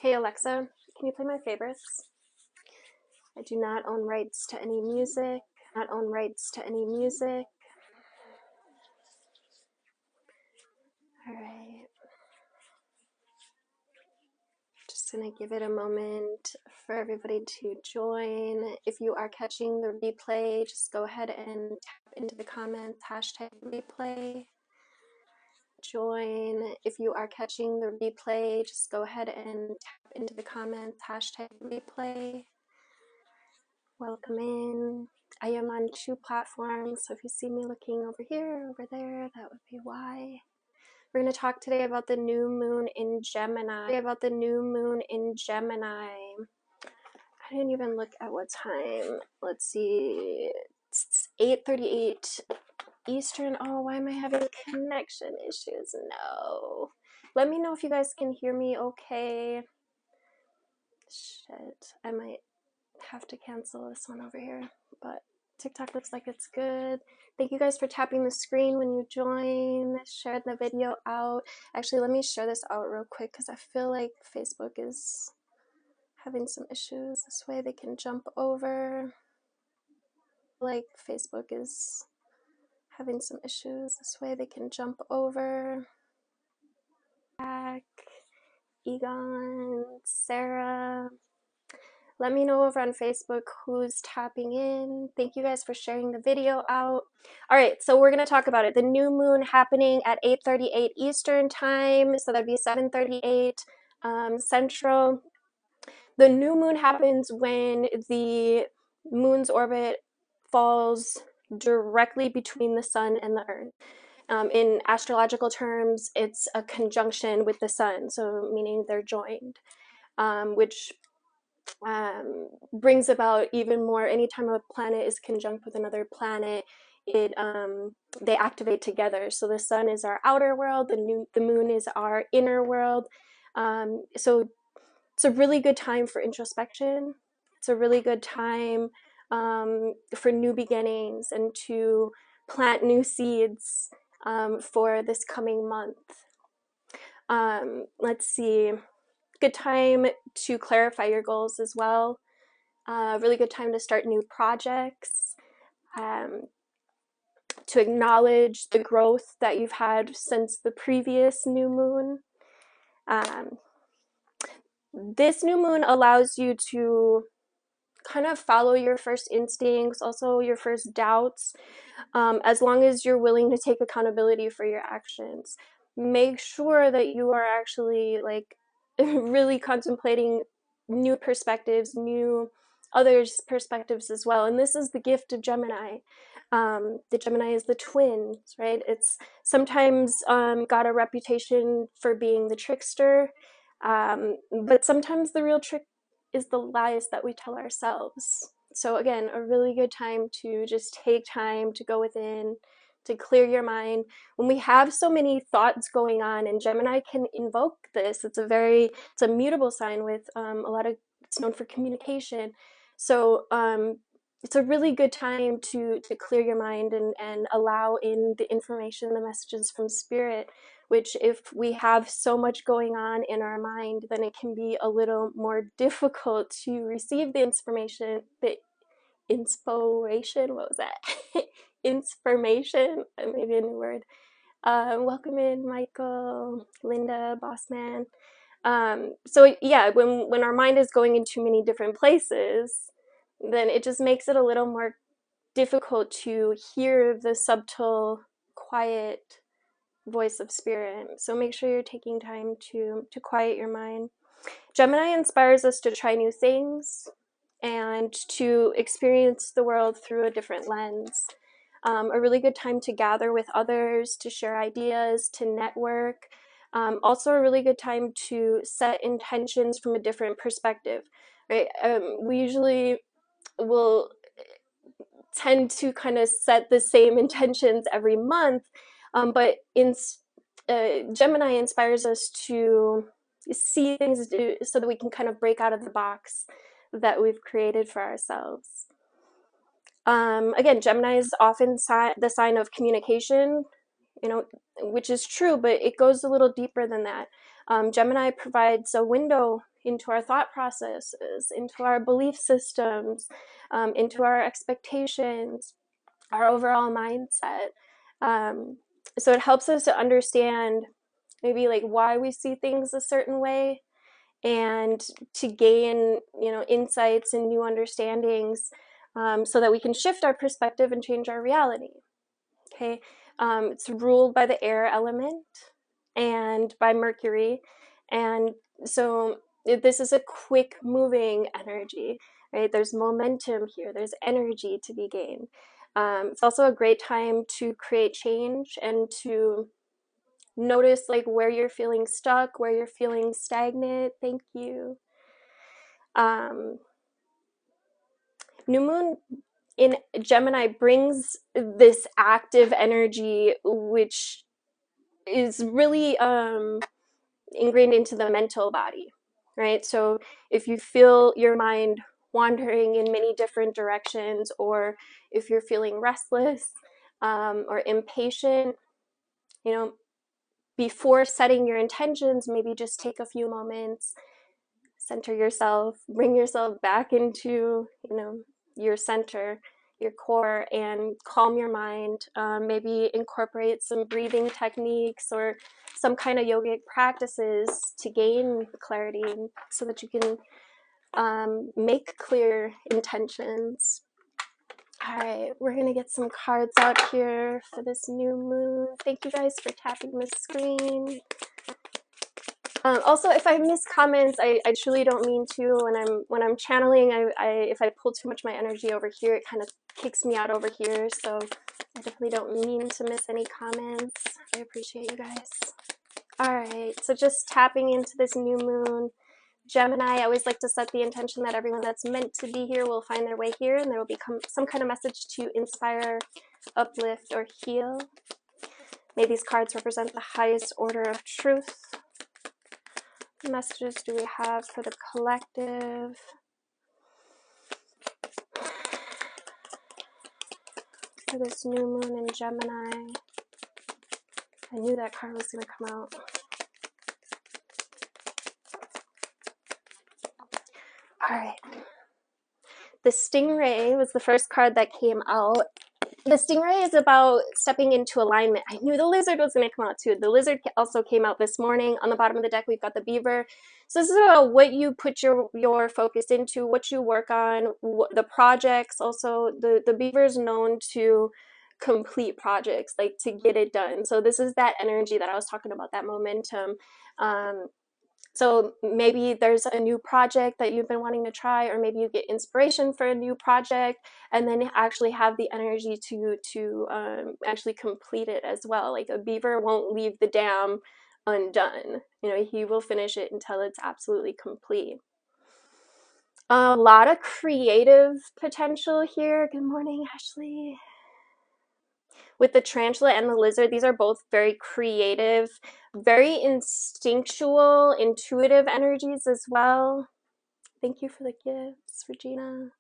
Hey Alexa, can you play my favorites? I do not own rights to any music. Not own rights to any music. Alright. Just gonna give it a moment for everybody to join. If you are catching the replay, just go ahead and tap into the comments, #replay. Join. If you are catching the replay, just go ahead and tap into the comments, #replay. Welcome in. I am on 2 platforms, so if you see me looking over here, over there, that would be why. We're going to talk today about the new moon in Gemini. I didn't even look at what time. Let's see. It's 8:38 Eastern. Oh, why am I having connection issues? No. Let me know if you guys can hear me okay. Shit. I might have to cancel this one over here, but TikTok looks like it's good. Thank you guys for tapping the screen when you join. Share the video out. Actually, let me share this out real quick because I feel like Facebook is having some issues. This way they can jump over. Back. Egon, Sarah. Let me know over on Facebook who's tapping in. Thank you guys for sharing the video out. All right, so we're going to talk about it. The new moon happening at 8:38 Eastern time, so that'd be 7:38 Central. The new moon happens when the moon's orbit falls directly between the sun and the earth. In astrological terms, it's a conjunction with the sun, so meaning they're joined, which brings about even more. Anytime a planet is conjunct with another planet, they activate together. So the sun is our outer world, the moon is our inner world. So it's a really good time for introspection. It's a really good time for new beginnings and to plant new seeds for this coming month. Let's see. Good time to clarify your goals as well. Really good time to start new projects, to acknowledge the growth that you've had since the previous new moon. This new moon allows you to kind of follow your first instincts, also your first doubts, as long as you're willing to take accountability for your actions. Make sure that you are actually like really contemplating new perspectives, new others' perspectives as well. And this is the gift of Gemini. The Gemini is the twins, right? It's sometimes got a reputation for being the trickster, but sometimes the real trick is the lies that we tell ourselves. So again, a really good time to just take time to go within, to clear your mind. When we have so many thoughts going on, and Gemini can invoke this, it's a mutable sign with it's known for communication. So it's a really good time to clear your mind and allow in the information, the messages from spirit, which if we have so much going on in our mind, then it can be a little more difficult to receive the inspiration, what was that? Information, maybe a new word. Welcome in, Michael, Linda, Bossman. So yeah, when our mind is going in too many different places, then it just makes it a little more difficult to hear the subtle, quiet voice of spirit. So make sure you're taking time to quiet your mind. Gemini inspires us to try new things and to experience the world through a different lens. A really good time to gather with others, to share ideas, to network. Also a really good time to set intentions from a different perspective, right? We usually will tend to kind of set the same intentions every month, but Gemini inspires us to see things so that we can kind of break out of the box that we've created for ourselves. Again, Gemini is often the sign of communication, which is true, but it goes a little deeper than that. Gemini provides a window into our thought processes, into our belief systems, into our expectations, our overall mindset. So it helps us to understand maybe like why we see things a certain way, and to gain, insights and new understandings, so that we can shift our perspective and change our reality. Okay, it's ruled by the air element and by Mercury, and so this is a quick moving energy, right? There's momentum here, there's energy to be gained. It's also a great time to create change and to notice like where you're feeling stuck, where you're feeling stagnant. Thank you. New moon in Gemini brings this active energy, which is really ingrained into the mental body, right? So if you feel your mind wandering in many different directions, or if you're feeling restless or impatient, before setting your intentions, maybe just take a few moments, center yourself, bring yourself back into, your center, your core, and calm your mind. Maybe incorporate some breathing techniques or some kind of yogic practices to gain clarity so that you can make clear intentions. All right, we're going to get some cards out here for this new moon. Thank you guys for tapping the screen. Also, if I miss comments, I truly don't mean to. When I'm channeling, if I pull too much of my energy over here, it kind of kicks me out over here. So I definitely don't mean to miss any comments. I appreciate you guys. All right, so just tapping into this new moon. Gemini, I always like to set the intention that everyone that's meant to be here will find their way here, and there will become some kind of message to inspire, uplift, or heal. May these cards represent the highest order of truth. What messages do we have for the collective? For this new moon in Gemini. I knew that card was going to come out. All right. The Stingray was the first card that came out. The Stingray is about stepping into alignment. I knew the Lizard was going to come out too. The Lizard also came out this morning. On the bottom of the deck, we've got the Beaver. So this is about what you put your focus into, what you work on, the projects. Also, the Beaver is known to complete projects, like to get it done. So this is that energy that I was talking about, that momentum. So maybe there's a new project that you've been wanting to try, or maybe you get inspiration for a new project and then actually have the energy to actually complete it as well. Like a beaver won't leave the dam undone. He will finish it until it's absolutely complete. A lot of creative potential here. Good morning, Ashley. With the tarantula and the lizard, these are both very creative, very instinctual, intuitive energies as well. Thank you for the gifts, Regina.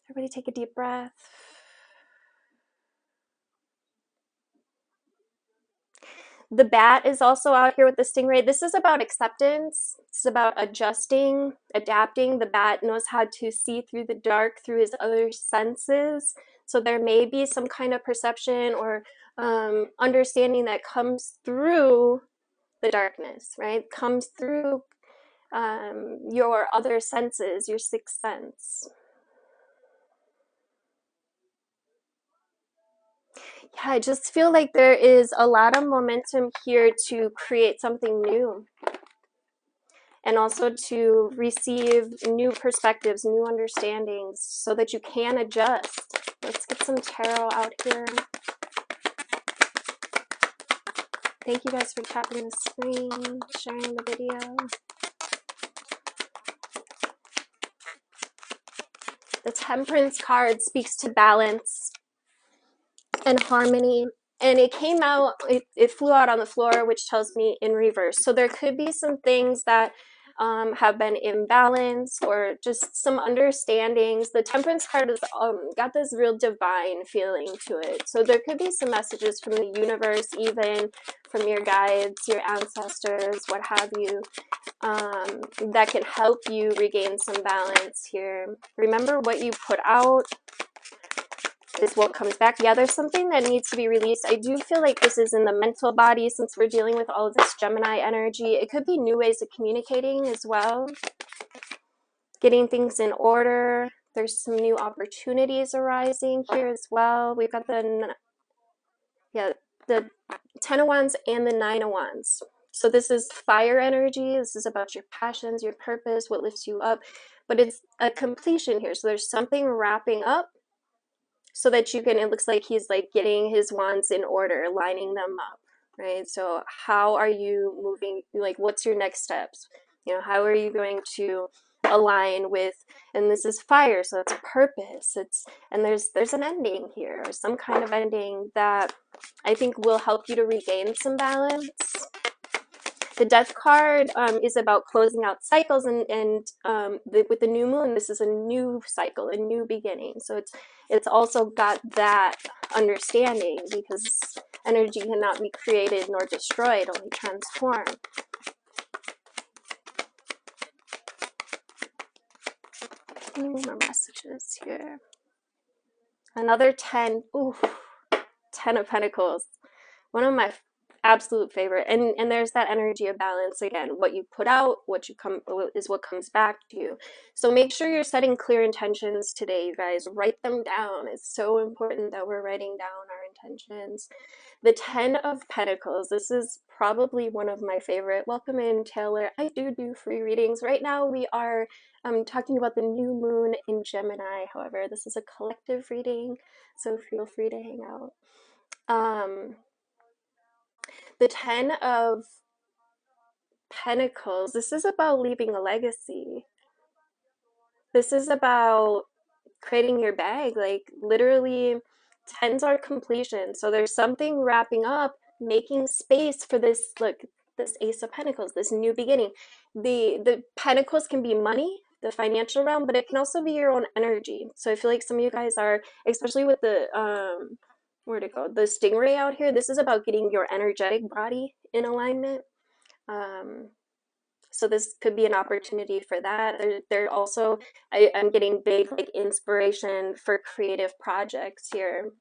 Everybody take a deep breath. The bat is also out here with the stingray. This is about acceptance. It's about adjusting, adapting. The bat knows how to see through the dark through his other senses. So there may be some kind of perception or understanding that comes through the darkness, right? Comes through your other senses, your sixth sense. Yeah, I just feel like there is a lot of momentum here to create something new. And also to receive new perspectives, new understandings, so that you can adjust. Let's get some tarot out here. Thank you guys for tapping the screen, sharing the video. The Temperance card speaks to balance and harmony. And it came out, it flew out on the floor, which tells me in reverse. So there could be some things that have been imbalanced, or just some understandings. The Temperance card has got this real divine feeling to it. So there could be some messages from the universe, even from your guides, your ancestors, what have you, that can help you regain some balance here. Remember, what you put out is what comes back. Yeah, there's something that needs to be released. I do feel like this is in the mental body, since we're dealing with all of this Gemini energy. It could be new ways of communicating as well, getting things in order. There's some new opportunities arising here as well. We've got the Ten of Wands and the Nine of Wands. So this is fire energy. This is about your passions, your purpose, what lifts you up. But it's a completion here. So there's something wrapping up, so that you can, it looks like he's like getting his wands in order, lining them up, right? So how are you moving? Like, what's your next steps? You know, how are you going to align with, and this is fire, so it's purpose. And there's an ending here, or some kind of ending that I think will help you to regain some balance. The Death card is about closing out cycles, with the new moon, this is a new cycle, a new beginning. So it's also got that understanding, because energy cannot be created nor destroyed, only transformed. Any more messages here? Another 10. Ooh, 10 of Pentacles. One of my absolute favorite, and there's that energy of balance again. What you put out, what you come is what comes back to you. So make sure you're setting clear intentions today, you guys. Write them down. It's so important that we're writing down our intentions. The 10 of Pentacles, this is probably one of my favorite. Welcome in, Taylor. I do free readings. Right now we are talking about the new moon in Gemini. However, this is a collective reading, so feel free to hang out. The 10 of Pentacles, this is about leaving a legacy. This is about creating your bag. Like, literally, 10s are completion. So there's something wrapping up, making space for this, look, this Ace of Pentacles, this new beginning. The Pentacles can be money, the financial realm, but it can also be your own energy. So I feel like some of you guys are, especially with the where'd it go? The stingray out here. This is about getting your energetic body in alignment. So this could be an opportunity for that. There also, I'm getting big like inspiration for creative projects here.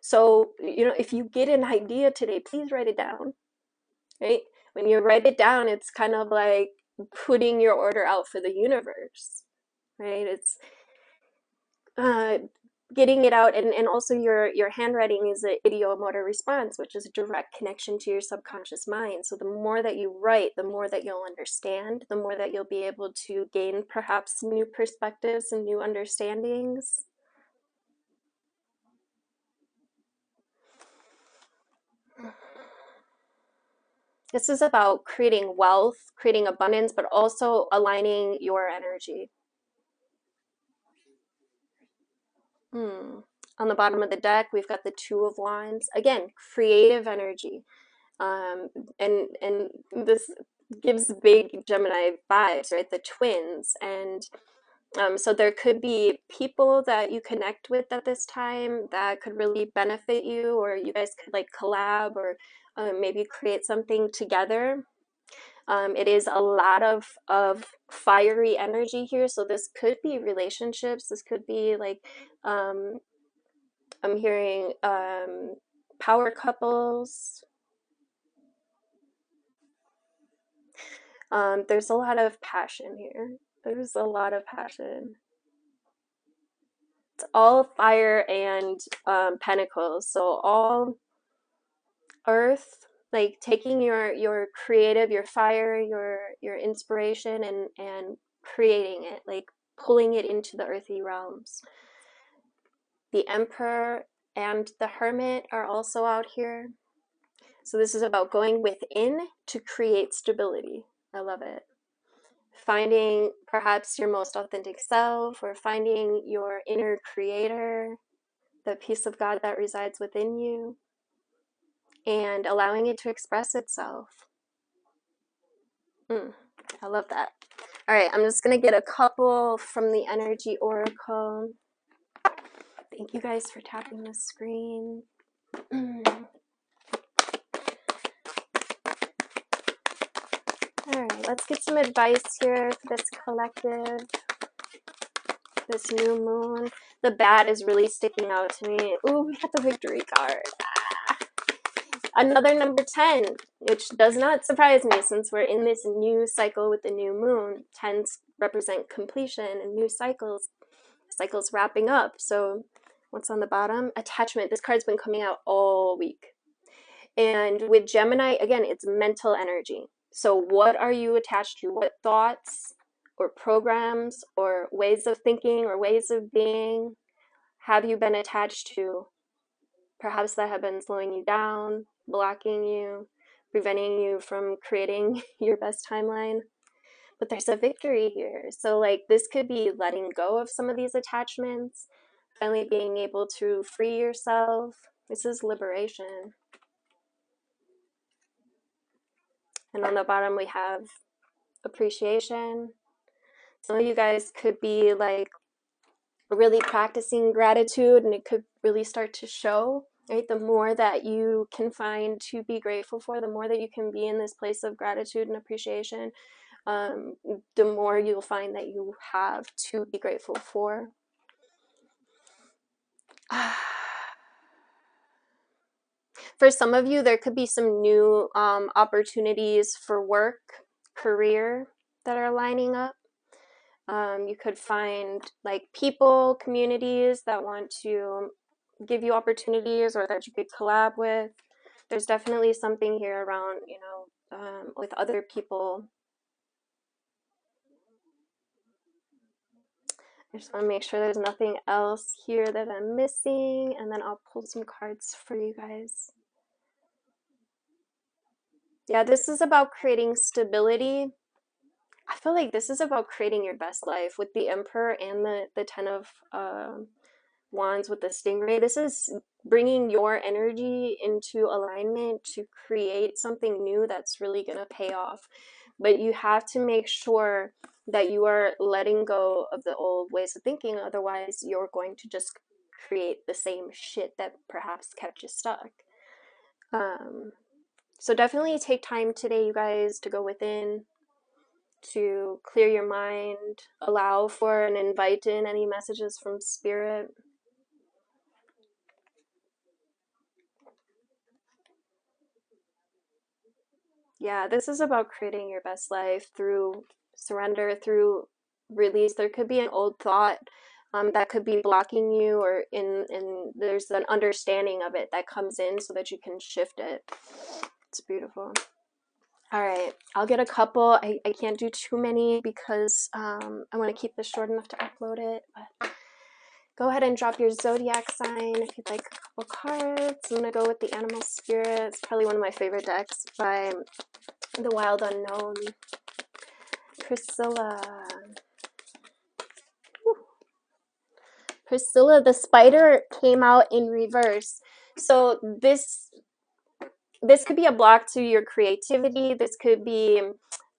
So, you know, if you get an idea today, please write it down, right? When you write it down, it's kind of like putting your order out for the universe, right? It's getting it out, and also your handwriting is an ideomotor response, which is a direct connection to your subconscious mind. So the more that you write, the more that you'll understand, the more that you'll be able to gain perhaps new perspectives and new understandings. This is about creating wealth, creating abundance, but also aligning your energy. On the bottom of the deck, we've got the Two of Wands. Again, creative energy. And this gives big Gemini vibes, right? The twins. And so there could be people that you connect with at this time that could really benefit you, or you guys could like collab, or maybe create something together. It is a lot of fiery energy here. So this could be relationships. This could be like, I'm hearing power couples. There's a lot of passion here. There's a lot of passion. It's all fire and pentacles. So all earth, like taking your creative, your fire, your inspiration, and creating it, like pulling it into the earthy realms. The Emperor and the Hermit are also out here. So this is about going within to create stability. I love it. Finding perhaps your most authentic self, or finding your inner creator, the peace of God that resides within you, and allowing it to express itself. I love that. All right, I'm just gonna get a couple from the Energy Oracle. Thank you guys for tapping the screen. All right, let's get some advice here for this collective, this new moon. The bat is really sticking out to me. Ooh, we got the victory card. Another number 10, which does not surprise me since we're in this new cycle with the new moon. 10s represent completion and new cycles. Cycles wrapping up. So what's on the bottom? Attachment. This card's been coming out all week. And with Gemini, again, it's mental energy. So what are you attached to? What thoughts or programs or ways of thinking or ways of being have you been attached to? Perhaps that have been slowing you down, blocking you, preventing you from creating your best timeline. But there's a victory here. So like this could be letting go of some of these attachments, finally being able to free yourself. This is liberation. And on the bottom we have appreciation. Some of you guys could be like really practicing gratitude, and it could really start to show, right? The more that you can find to be grateful for, the more that you can be in this place of gratitude and appreciation, the more you'll find that you have to be grateful for. For some of you, there could be some new opportunities for work, career that are lining up. You could find like people, communities that want to give you opportunities or that you could collab with. There's definitely something here around, you know, with other people. I just want to make sure there's nothing else here that I'm missing, and then I'll pull some cards for you guys. Yeah, this is about creating stability. I feel like this is about creating your best life with the Emperor and the Ten of Wands with the Stingray. This is bringing your energy into alignment to create something new that's really going to pay off. But you have to make sure that you are letting go of the old ways of thinking. Otherwise, you're going to just create the same shit that perhaps kept you stuck. So definitely take time today, you guys, to go within, to clear your mind, allow for and invite in any messages from Spirit. Yeah, this is about creating your best life through surrender, through release. There could be an old thought that could be blocking you, or there's an understanding of it that comes in so that you can shift it. It's beautiful. All right, I'll get a couple. I can't do too many because I want to keep this short enough to upload it. But go ahead and drop your zodiac sign if you'd like a couple cards. I'm going to go with the Animal Spirit. It's probably one of my favorite decks by The Wild Unknown. Priscilla. Whew. Priscilla, the spider came out in reverse. So this could be a block to your creativity. This could be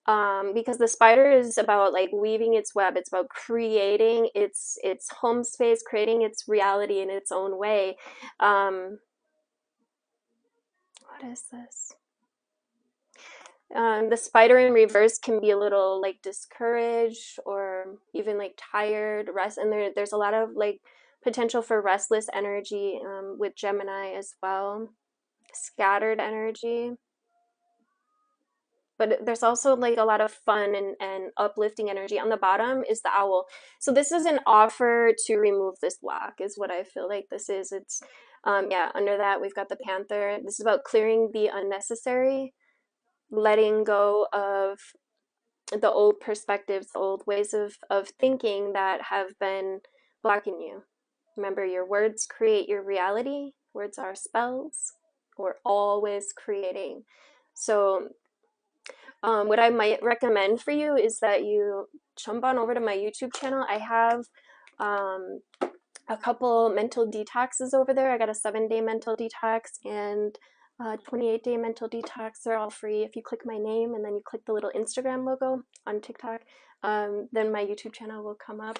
because the spider is about like weaving its web. It's about creating its home space, creating its reality in its own way. What is this? The spider in reverse can be a little like discouraged or even like tired, and there's a lot of like potential for restless energy with Gemini as well, scattered energy. But there's also like a lot of fun and uplifting energy. On the bottom is the owl. So this is an offer to remove this block is what I feel like this is. It's yeah, under that we've got the panther. This is about clearing the unnecessary, letting go of the old perspectives, the old ways of thinking that have been blocking you. Remember, your words create your reality. Words are spells. We're always creating. So what I might recommend for you is that you jump on over to my YouTube channel. I have a couple mental detoxes over there. I got a 7-day mental detox and 28-day mental detox. They're all free. If you click my name and then you click the little Instagram logo on TikTok, then my YouTube channel will come up.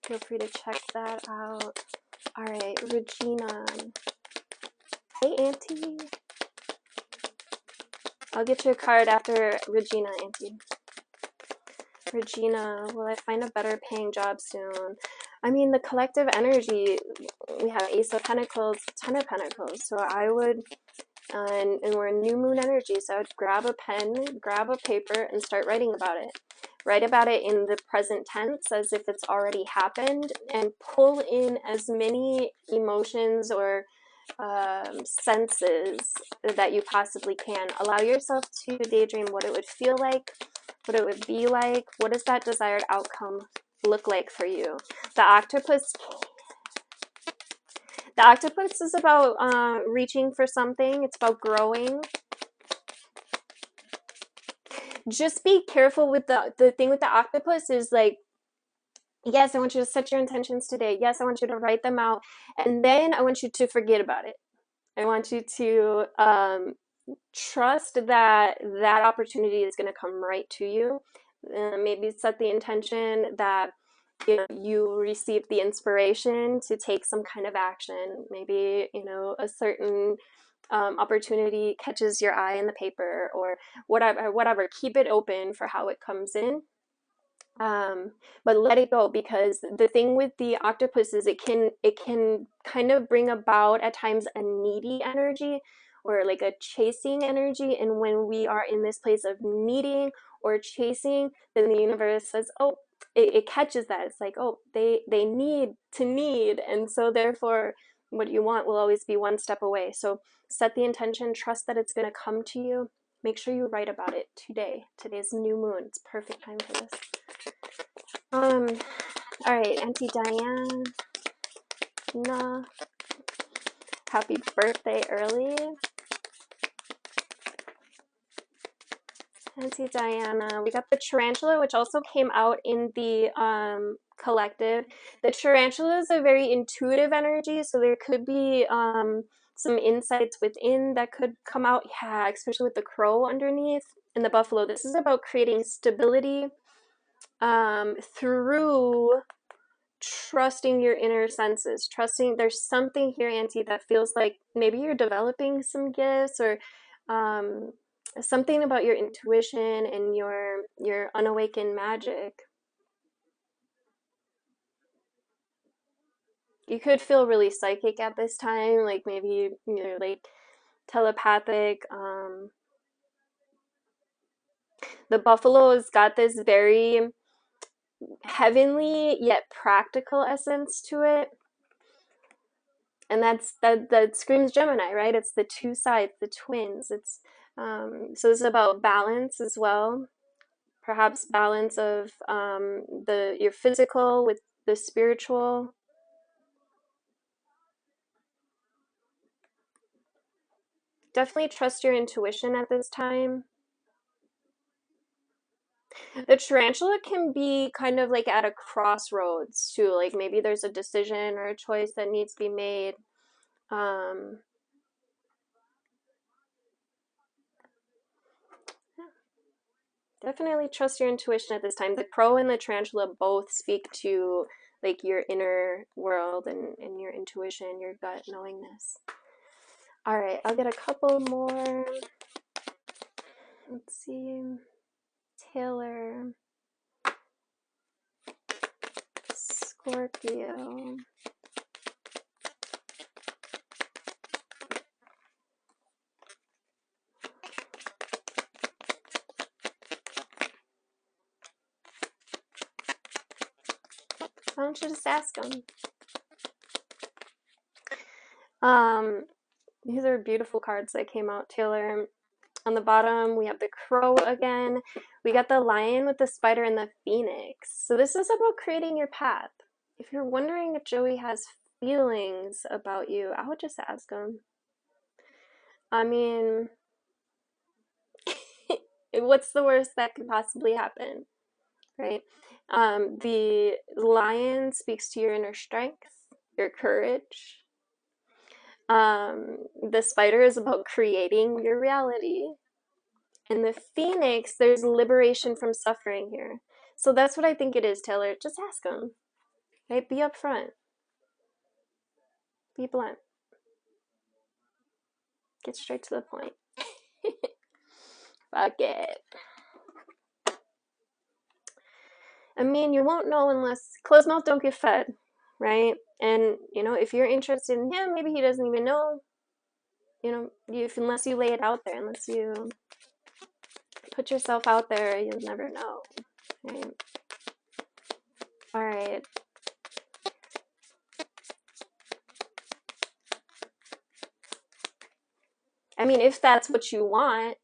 Feel free to check that out. All right, Regina. Hey, Auntie. I'll get you a card after Regina, Auntie. Regina, will I find a better paying job soon? I mean, the collective energy, we have Ace of Pentacles, Ten of Pentacles. So I would, and we're in new moon energy, so I would grab a pen, grab a paper, and start writing about it. Write about it in the present tense as if it's already happened, and pull in as many emotions or senses that you possibly can. Allow yourself to daydream what it would feel like, what it would be like. What does that desired outcome look like for you? The octopus is about reaching for something. It's about growing. Just be careful with the thing with the octopus is like, yes, I want you to set your intentions today. Yes, I want you to write them out. And then I want you to forget about it. I want you to trust that that opportunity is going to come right to you. Maybe set the intention that you receive the inspiration to take some kind of action. Maybe, a certain opportunity catches your eye in the paper or whatever. Keep it open for how it comes in. But let it go, because the thing with the octopus is it can kind of bring about at times a needy energy or like a chasing energy. And when we are in this place of needing or chasing, then the universe says, oh, it catches that. It's like, oh, they need to need, and so therefore what you want will always be one step away. So set the intention, trust that it's going to come to you. Make sure you write about it today. Today's new moon. It's perfect time for this. All right, Auntie Diane, nah, happy birthday early. Auntie Diana, we got the tarantula, which also came out in the collective. The tarantula is a very intuitive energy, so there could be some insights within that could come out. Yeah, especially with the crow underneath and the buffalo. This is about creating stability through trusting your inner senses, trusting there's something here, Auntie, that feels like maybe you're developing some gifts or something about your intuition and your unawakened magic. You could feel really psychic at this time, like maybe like telepathic. The buffalo's got this very heavenly yet practical essence to it. And that screams Gemini, right? It's the two sides, the twins. It's so it's about balance as well. Perhaps balance of your physical with the spiritual. Definitely trust your intuition at this time. The tarantula can be kind of like at a crossroads too. Like maybe there's a decision or a choice that needs to be made. Definitely trust your intuition at this time. The crow and the tarantula both speak to like your inner world and your intuition, your gut knowingness. All right, I'll get a couple more. Let's see. Taylor. Scorpio. Why don't you just ask them? These are beautiful cards that came out, Taylor. On the bottom, we have the crow again. We got the lion with the spider and the phoenix. So this is about creating your path. If you're wondering if Joey has feelings about you, I would just ask him. I mean, what's the worst that could possibly happen, right? The lion speaks to your inner strength, your courage. The spider is about creating your reality. And the phoenix, there's liberation from suffering here. So that's what I think it is, Taylor. Just ask them. Okay? Be upfront. Be blunt. Get straight to the point. Fuck it. I mean, you won't know unless closed mouth don't get fed, right? And if you're interested in him, maybe he doesn't even know. Unless you lay it out there, unless you put yourself out there, you'll never know. Right? All right. I mean, if that's what you want,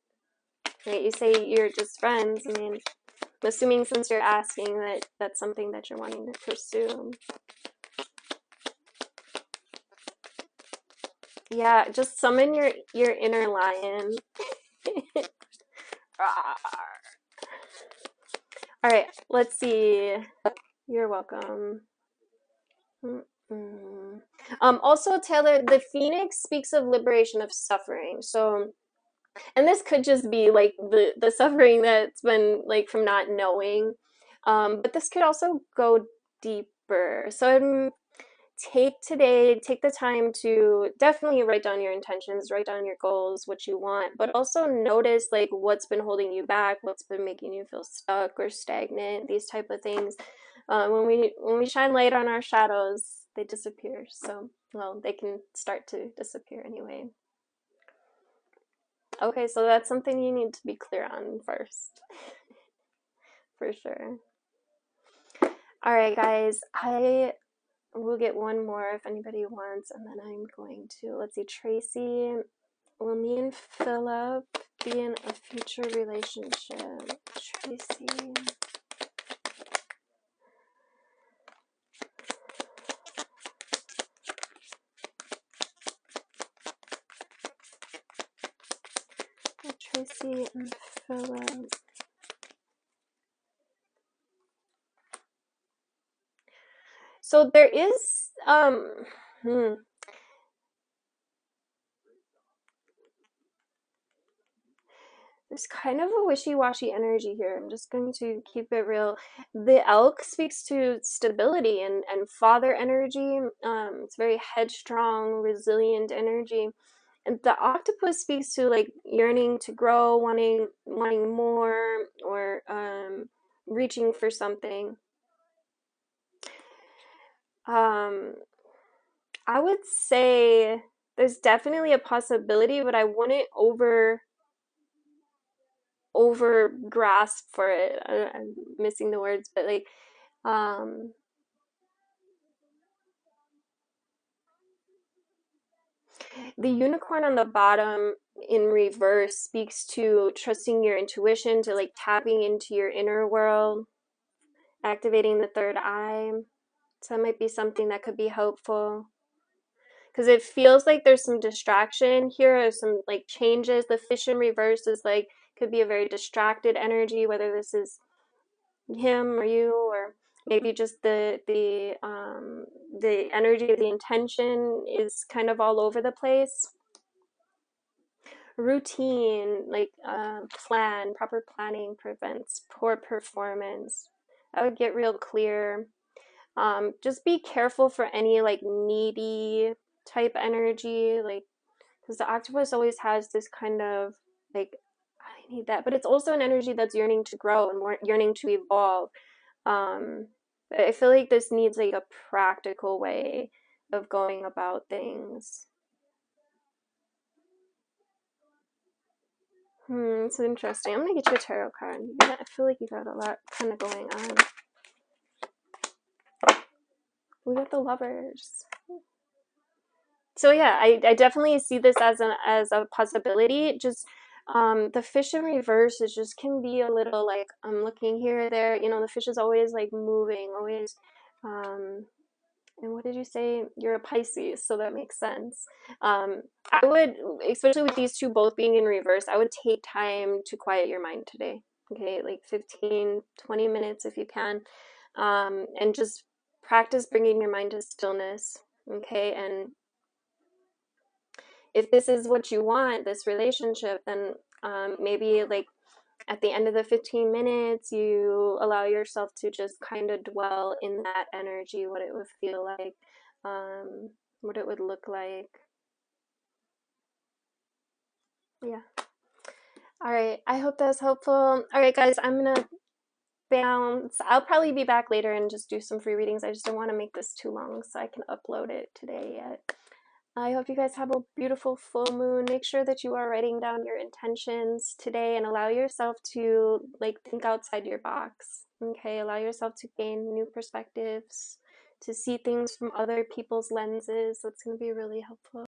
right? You say you're just friends. I mean, I'm assuming since you're asking that that's something that you're wanting to pursue. Yeah, just summon your inner lion. All right, let's see. You're welcome. Also, Taylor, the phoenix speaks of liberation of suffering. So, and this could just be like the suffering that's been like from not knowing, but this could also go deeper. So, take the time to definitely write down your intentions, write down your goals, what you want, but also notice like what's been holding you back, what's been making you feel stuck or stagnant, these type of things. When we shine light on our shadows, they disappear. So, well, they can start to disappear anyway. Okay, so that's something you need to be clear on first, for sure. All right, guys, we'll get one more if anybody wants, and then I'm going to, let's see, Tracy, will me and Philip be in a future relationship? Tracy. Tracy and Philip. So there is, there's kind of a wishy-washy energy here. I'm just going to keep it real. The elk speaks to stability and father energy. It's very headstrong, resilient energy. And the octopus speaks to like yearning to grow, wanting more, or reaching for something. I would say there's definitely a possibility, but I wouldn't over grasp for it. I'm missing the words, but like the unicorn on the bottom in reverse speaks to trusting your intuition, to like tapping into your inner world, activating the third eye. So that might be something that could be helpful. Because it feels like there's some distraction here, or some like changes. The fish in reverse is like, could be a very distracted energy, whether this is him or you, or maybe just the energy of the intention is kind of all over the place. Routine, like proper planning prevents poor performance. I would get real clear. Just be careful for any like needy type energy, like, because the octopus always has this kind of like, I need that, but it's also an energy that's yearning to grow and yearning to evolve. I feel like this needs like a practical way of going about things. It's interesting. I'm gonna get you a tarot card. I feel like you got a lot kind of going on. We got the Lovers. So yeah, I definitely see this as a possibility. Just the fish in reverse is just can be a little like, I'm looking here or there. The fish is always like moving, always. And what did you say? You're a Pisces, so that makes sense. I would, especially with these two both being in reverse, I would take time to quiet your mind today. Okay, like 15, 20 minutes if you can. And just practice bringing your mind to stillness. Okay, and if this is what you want, this relationship, then maybe like at the end of the 15 minutes, you allow yourself to just kind of dwell in that energy, what it would feel like, um, what it would look like. Yeah. All right. I hope that's helpful. All right, guys, I'm going to bounce. I'll probably be back later and just do some free readings. I just don't want to make this too long so I can upload it today yet. I hope you guys have a beautiful full moon. Make sure that you are writing down your intentions today and allow yourself to like think outside your box. Okay, allow yourself to gain new perspectives, to see things from other people's lenses. That's going to be really helpful.